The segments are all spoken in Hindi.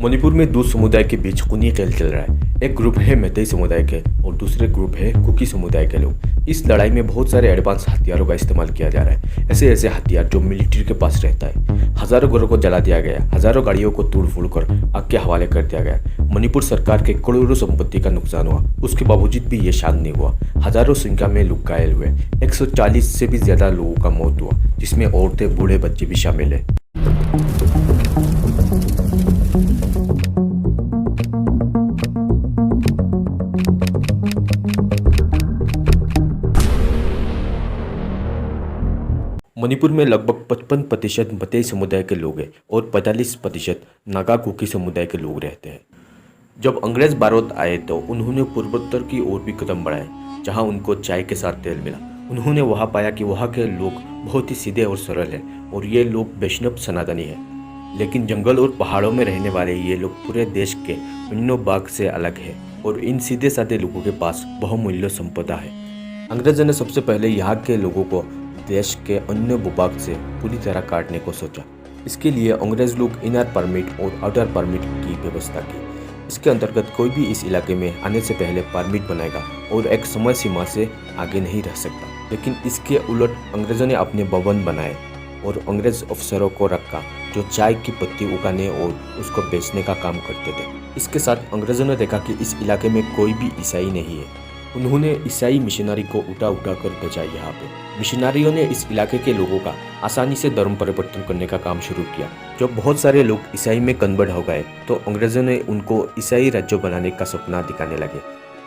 मणिपुर में दो समुदाय के बीच खूनी खेल चल रहा है। एक ग्रुप है मैतेई समुदाय के और दूसरे ग्रुप है कुकी समुदाय के लोग। इस लड़ाई में बहुत सारे एडवांस हथियारों का इस्तेमाल किया जा रहा है, ऐसे ऐसे हथियार जो मिलिट्री के पास रहता है। हजारों घरों को जला दिया गया, हजारों गाड़ियों को तोड़ फोड़ कर आग के हवाले कर दिया गया। मणिपुर सरकार के करोड़ों संपत्ति का नुकसान हुआ, उसके बावजूद भी ये शांत नहीं हुआ। हजारों संख्या में लोग घायल हुए, 140 से भी ज्यादा लोगों का मौत हुआ, जिसमें औरतें बूढ़े बच्चे भी शामिल है। मणिपुर में लगभग 55% मैतेई समुदाय के लोग हैं और 45% नागा कुकी समुदाय के लोग रहते हैं। जब अंग्रेज भारत आए तो उन्होंने पूर्वोत्तर की ओर भी कदम बढ़ाए, जहां उनको चाय के साथ तेल मिला। उन्होंने वहां पाया कि वहां के लोग बहुत ही सीधे और सरल हैं और ये लोग वैष्णव सनातनी हैं। लेकिन जंगल और पहाड़ों में रहने वाले ये लोग पूरे देश के अन्य भाग से अलग है और इन सीधे साधे लोगों के पास बहुमूल्य संपदा है। अंग्रेजों ने सबसे पहले यहाँ के लोगों को देश के अन्य भूभाग से पूरी तरह काटने को सोचा। इसके लिए अंग्रेज लोग इनर परमिट और आउटर परमिट की व्यवस्था की। इसके अंतर्गत कोई भी इस इलाके में आने से पहले परमिट बनाएगा और एक समय सीमा से आगे नहीं रह सकता। लेकिन इसके उलट अंग्रेजों ने अपने भवन बनाए और अंग्रेज अफसरों को रखा जो चाय की पत्ती उगाने और उसको बेचने का काम करते थे। इसके साथ अंग्रेजों ने देखा कि इस इलाके में कोई भी ईसाई नहीं है। उन्होंने ईसाई मिशनरी को उठा कर भेजा यहाँ पे। मिशनरियों ने इस इलाके के लोगों का आसानी से धर्म परिवर्तन करने का काम शुरू किया। जब बहुत सारे लोग ईसाई में कन्वर्ट हो गए तो अंग्रेजों ने उनको ईसाई राज्य बनाने का सपना दिखाने लगे।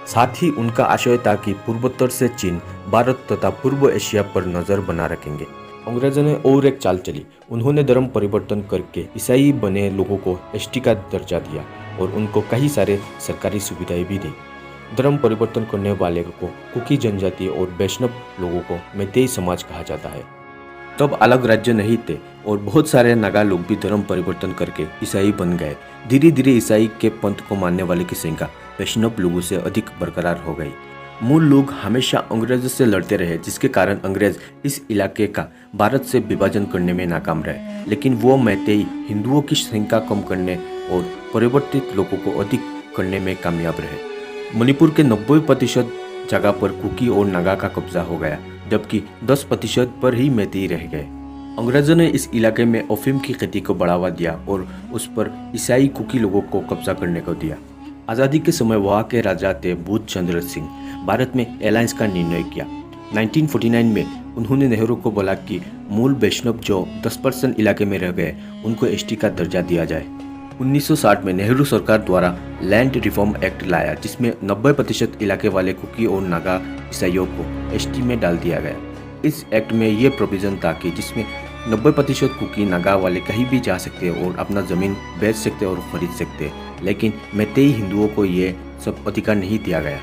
साथ ही उनका आशय था कि पूर्वोत्तर से चीन, भारत तथा पूर्व एशिया पर नजर बना रखेंगे। अंग्रेजों ने और एक चाल चली। उन्होंने धर्म परिवर्तन करके ईसाई बने लोगों को एसटी का दर्जा दिया और उनको कई सारे सरकारी सुविधाएं भी दी। धर्म परिवर्तन करने वाले को कुकी जनजाति और वैष्णव लोगों को मैतेई समाज कहा जाता है। तब अलग राज्य नहीं थे और बहुत सारे नागा लोग भी धर्म परिवर्तन करके ईसाई बन गए। धीरे धीरे ईसाई के पंथ को मानने वाले की संख्या वैष्णव लोगों से अधिक बरकरार हो गई। मूल लोग हमेशा अंग्रेजों से लड़ते रहे, जिसके कारण अंग्रेज इस इलाके का भारत से विभाजन करने में नाकाम रहे। लेकिन वो मैतेई हिंदुओं की संख्या कम करने और परिवर्तित लोगों को अधिक करने में कामयाब रहे। मणिपुर के 90% जगह पर कुकी और नागा का कब्जा हो गया, जबकि 10% पर ही मैतेई रह गए। अंग्रेजों ने इस इलाके में अफीम की खेती को बढ़ावा दिया और उस पर ईसाई कुकी लोगों को कब्जा करने को दिया। आज़ादी के समय वहाँ के राजा थे बुद्ध चंद्र सिंह। भारत में अलायंस का निर्णय किया। 1949 में उन्होंने नेहरू को बोला कि मूल वैष्णव जो 10% इलाके में रह गए उनको एसटी का दर्जा दिया जाए। 1960 में नेहरू सरकार द्वारा लैंड रिफॉर्म एक्ट लाया, जिसमें 90% इलाके वाले कुकी और नागा ईसाइयों को एसटी में डाल दिया गया। इस एक्ट में ये प्रोविजन था कि जिसमें 90% कुकी नागा वाले कहीं भी जा सकते और अपना ज़मीन बेच सकते और खरीद सकते, लेकिन मैतेई हिंदुओं को ये सब अधिकार नहीं दिया गया।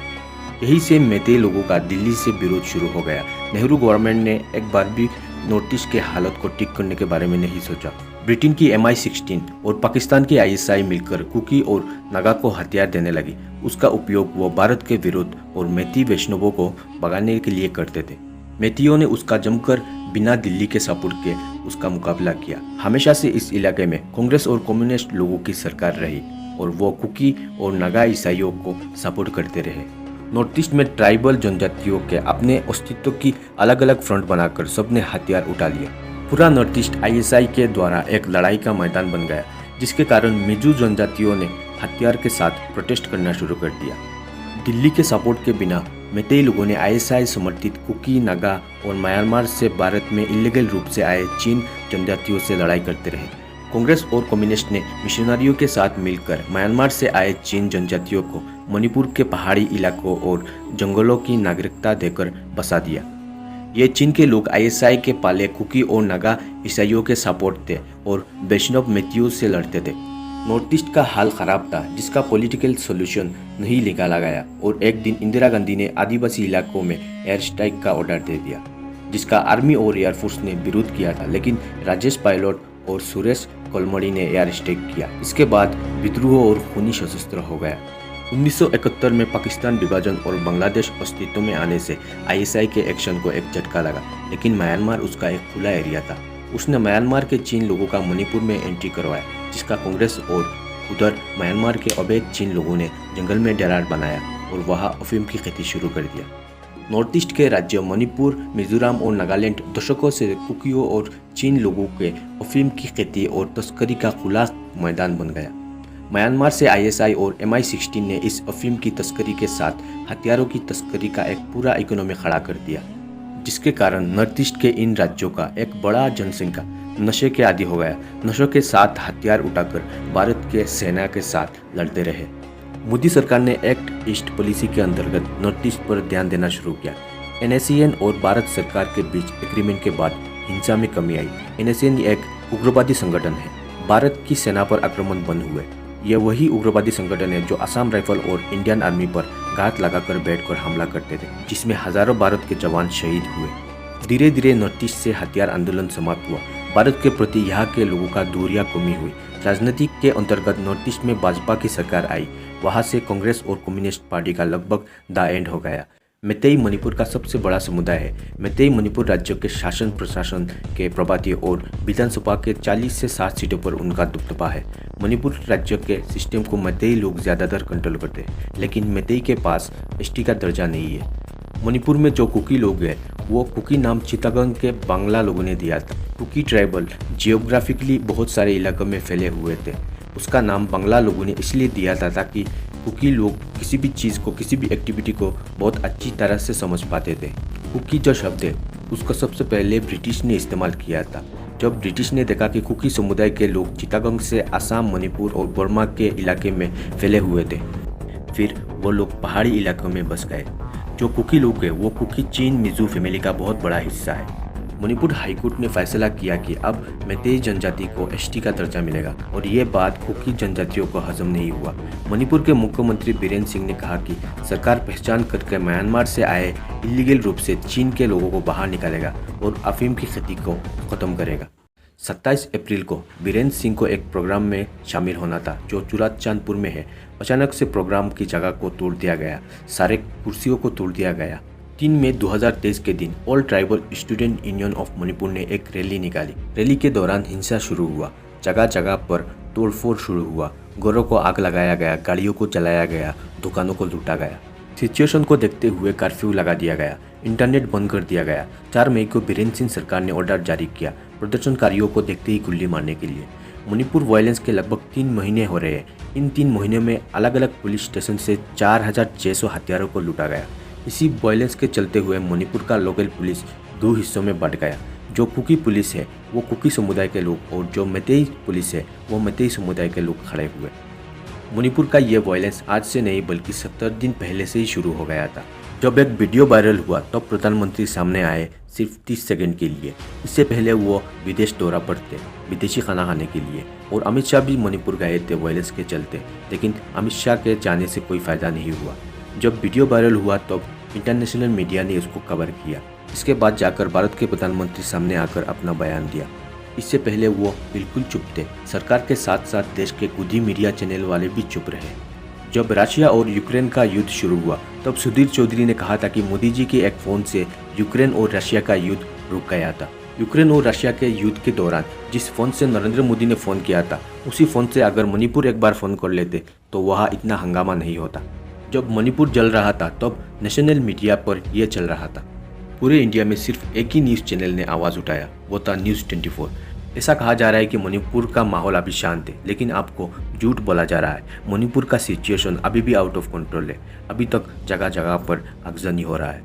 यही से मैतेई लोगों का दिल्ली से विरोध शुरू हो गया। नेहरू गवर्नमेंट ने एक बार भी नॉर्थ ईस्ट के हालत को ठीक करने के बारे में नहीं सोचा। ब्रिटेन की MI16 और पाकिस्तान की ISI मिलकर कुकी और नागा को हथियार देने लगी। उसका उपयोग वो भारत के विरोध और मैतेई वैष्णवों को भगाने के लिए करते थे। मैतेइयों ने उसका जमकर बिना दिल्ली के सपोर्ट के उसका मुकाबला किया। हमेशा से इस इलाके में कांग्रेस और कम्युनिस्ट लोगों की सरकार रही और वो कुकी और नागा ईसाइयों को सपोर्ट करते रहे। नॉर्थ ईस्ट में ट्राइबल जनजातियों के अपने अस्तित्व की अलग अलग फ्रंट बनाकर सबने हथियार उठा लिए। पूरा नॉर्थ ईस्ट ISI के द्वारा एक लड़ाई का मैदान बन गया, जिसके कारण मिजो जनजातियों ने हथियार के साथ प्रोटेस्ट करना शुरू कर दिया। दिल्ली के सपोर्ट के बिना मैतेई लोगों ने ISI समर्थित कुकी, नागा और म्यांमार से भारत में इलीगल रूप से आए चीन जनजातियों से लड़ाई करते रहे। कांग्रेस और कम्युनिस्ट ने मिशनरियों के साथ मिलकर म्यांमार से आए चीन जनजातियों को मणिपुर के पहाड़ी इलाकों और जंगलों की नागरिकता देकर बसा दिया। ये चीन के लोग ISI के पाले कुकी और नागा ईसाइयों के सपोर्ट थे और वैष्णव मैतेइयों से लड़ते थे। नॉर्थ ईस्ट का हाल खराब था, जिसका पॉलिटिकल सॉल्यूशन नहीं निकाला गया और एक दिन इंदिरा गांधी ने आदिवासी इलाकों में एयर स्ट्राइक का ऑर्डर दे दिया, जिसका आर्मी और एयरफोर्स ने विरोध किया था। लेकिन राजेश पायलट और सुरेश कलमड़ी ने एयर स्ट्राइक किया। इसके बाद विद्रोह और खूनी सशस्त्र हो गया। 1971 में पाकिस्तान विभाजन और बांग्लादेश अस्तित्व में आने से ISI के एक्शन को एक झटका लगा, लेकिन म्यांमार उसका एक खुला एरिया था। उसने म्यांमार के चीन लोगों का मणिपुर में एंट्री करवाया, जिसका कांग्रेस और उधर म्यांमार के अवैध चीन लोगों ने जंगल में डेरा बनाया और वहां अफीम की खेती शुरू कर दिया। नॉर्थ ईस्ट के राज्य मणिपुर, मिजोरम और नागालैंड दशकों से कुकियों और चीन लोगों के अफीम की खेती और तस्करी का खुला मैदान बन गया। म्यांमार से ISI और MI16 ने इस अफीम की तस्करी के साथ हथियारों की तस्करी का एक पूरा इकोनॉमी खड़ा कर दिया, जिसके कारण नॉर्थ ईस्ट के इन राज्यों का एक बड़ा जनसंख्या नशे के आदी हो गया। नशों के साथ हथियार उठाकर भारत के सेना के साथ लड़ते रहे। मोदी सरकार ने एक्ट ईस्ट पॉलिसी के अंतर्गत नॉर्थ ईस्ट पर ध्यान देना शुरू किया। NACN और भारत सरकार के बीच एग्रीमेंट के बाद हिंसा में कमी आई। NACN एक उग्रवादी संगठन है। भारत की सेना पर आक्रमण बंद हुए। यह वही उग्रवादी संगठन है जो असम राइफल और इंडियन आर्मी पर घात लगाकर बैठकर हमला करते थे, जिसमें हजारों भारत के जवान शहीद हुए। धीरे धीरे नॉर्थ ईस्ट से हथियार आंदोलन समाप्त हुआ। भारत के प्रति यहाँ के लोगों का दूरियां कमी हुई। राजनीति के अंतर्गत नॉर्थ ईस्ट में भाजपा की सरकार आई। वहां से कांग्रेस और कम्युनिस्ट पार्टी का लगभग द एंड हो गया। मैतेई मणिपुर का सबसे बड़ा समुदाय है। मैतेई मणिपुर राज्य के शासन प्रशासन के प्रभारी और विधानसभा के 40 से 60 सीटों पर उनका दबदबा है। मणिपुर राज्य के सिस्टम को मैतेई लोग ज़्यादातर कंट्रोल करते हैं, लेकिन मैतेई के पास ST का दर्जा नहीं है। मणिपुर में जो कुकी लोग हैं वो कुकी नाम चिटागंग के बांग्ला लोगों ने दिया था। कुकी ट्राइबल जियोग्राफिकली बहुत सारे इलाकों में फैले हुए थे। उसका नाम बांग्ला लोगों ने इसलिए दिया था ताकि कुकी लोग किसी भी चीज़ को, किसी भी एक्टिविटी को बहुत अच्छी तरह से समझ पाते थे। कुकी जो शब्द है उसको सबसे पहले ब्रिटिश ने इस्तेमाल किया था। जब ब्रिटिश ने देखा कि कुकी समुदाय के लोग चिटागंग से असम, मणिपुर और बर्मा के इलाके में फैले हुए थे, फिर वो लोग पहाड़ी इलाकों में बस गए। जो कुकी लोग हैं वो कुकी चीन मिजू फैमिली का बहुत बड़ा हिस्सा है। मणिपुर हाईकोर्ट ने फैसला किया कि अब मैतेई जनजाति को ST का दर्जा मिलेगा और ये बात कुकी जनजातियों को हजम नहीं हुआ। मणिपुर के मुख्यमंत्री बीरेन सिंह ने कहा कि सरकार पहचान करके म्यांमार से आए इलीगल रूप से चीन के लोगों को बाहर निकालेगा और अफीम की खेती को खत्म करेगा। 27 अप्रैल को बीरेन सिंह को एक प्रोग्राम में शामिल होना था जो चुराचांदपुर में है। अचानक से प्रोग्राम की जगह को तोड़ दिया गया, सारे कुर्सियों को तोड़ दिया गया। 3 मई 2023 के दिन all tribal student union of Manipur ने एक रैली निकाली। रैली के दौरान हिंसा शुरू हुआ, जगह जगह पर तोड़फोड़ शुरू हुआ, घरों को आग लगाया गया, गाड़ियों को जलाया गया, दुकानों को लूटा गया। सिचुएशन को देखते हुए कर्फ्यू लगा दिया गया, इंटरनेट बंद कर दिया गया। 4 मई को बीरेन सिंह सरकार ने ऑर्डर जारी किया प्रदर्शनकारियों को देखते ही गोली मारने के लिए। मणिपुर वायलेंस के लगभग 3 महीने हो रहे हैं। इन 3 महीनों में अलग अलग पुलिस स्टेशन से 4600 हथियारों को लूटा गया। इसी वायलेंस के चलते हुए मणिपुर का लोकल पुलिस 2 हिस्सों में बंट गया। जो कुकी पुलिस है वो कुकी समुदाय के लोग और जो मैतेई पुलिस है वो मैतेई समुदाय के लोग खड़े हुए। मणिपुर का ये वायलेंस आज से नहीं बल्कि 70 दिन पहले से ही शुरू हो गया था। जब एक वीडियो वायरल हुआ तब प्रधानमंत्री सामने आए सिर्फ 30 सेकंड के लिए। इससे पहले वो विदेश दौरा पर थे विदेशी खाना खाने के लिए, और अमित शाह भी मणिपुर गए थे वायलेंस के चलते, लेकिन अमित शाह के जाने से कोई फ़ायदा नहीं हुआ। जब वीडियो वायरल हुआ तब इंटरनेशनल मीडिया ने उसको कवर किया। इसके बाद जाकर भारत के प्रधानमंत्री सामने आकर अपना बयान दिया। इससे पहले वो बिल्कुल चुप थे। सरकार के साथ साथ देश के खुद ही मीडिया चैनल वाले भी चुप रहे। जब रशिया और यूक्रेन का युद्ध शुरू हुआ तब सुधीर चौधरी ने कहा था कि मोदी जी के एक फ़ोन से यूक्रेन और रशिया का युद्ध रुक गया था। यूक्रेन और रशिया के युद्ध के दौरान जिस फ़ोन से नरेंद्र मोदी ने फ़ोन किया था उसी फ़ोन से अगर मणिपुर एक बार फ़ोन कर लेते तो वहाँ इतना हंगामा नहीं होता। जब मणिपुर जल रहा था तब नेशनल मीडिया पर यह चल रहा था। पूरे इंडिया में सिर्फ एक ही न्यूज़ चैनल ने आवाज़ उठाया, वो था न्यूज़ 24। ऐसा कहा जा रहा है कि मणिपुर का माहौल अभी शांत है, लेकिन आपको झूठ बोला जा रहा है। मणिपुर का सिचुएशन अभी भी आउट ऑफ कंट्रोल है। अभी तक जगह जगह पर आगजनी हो रहा है।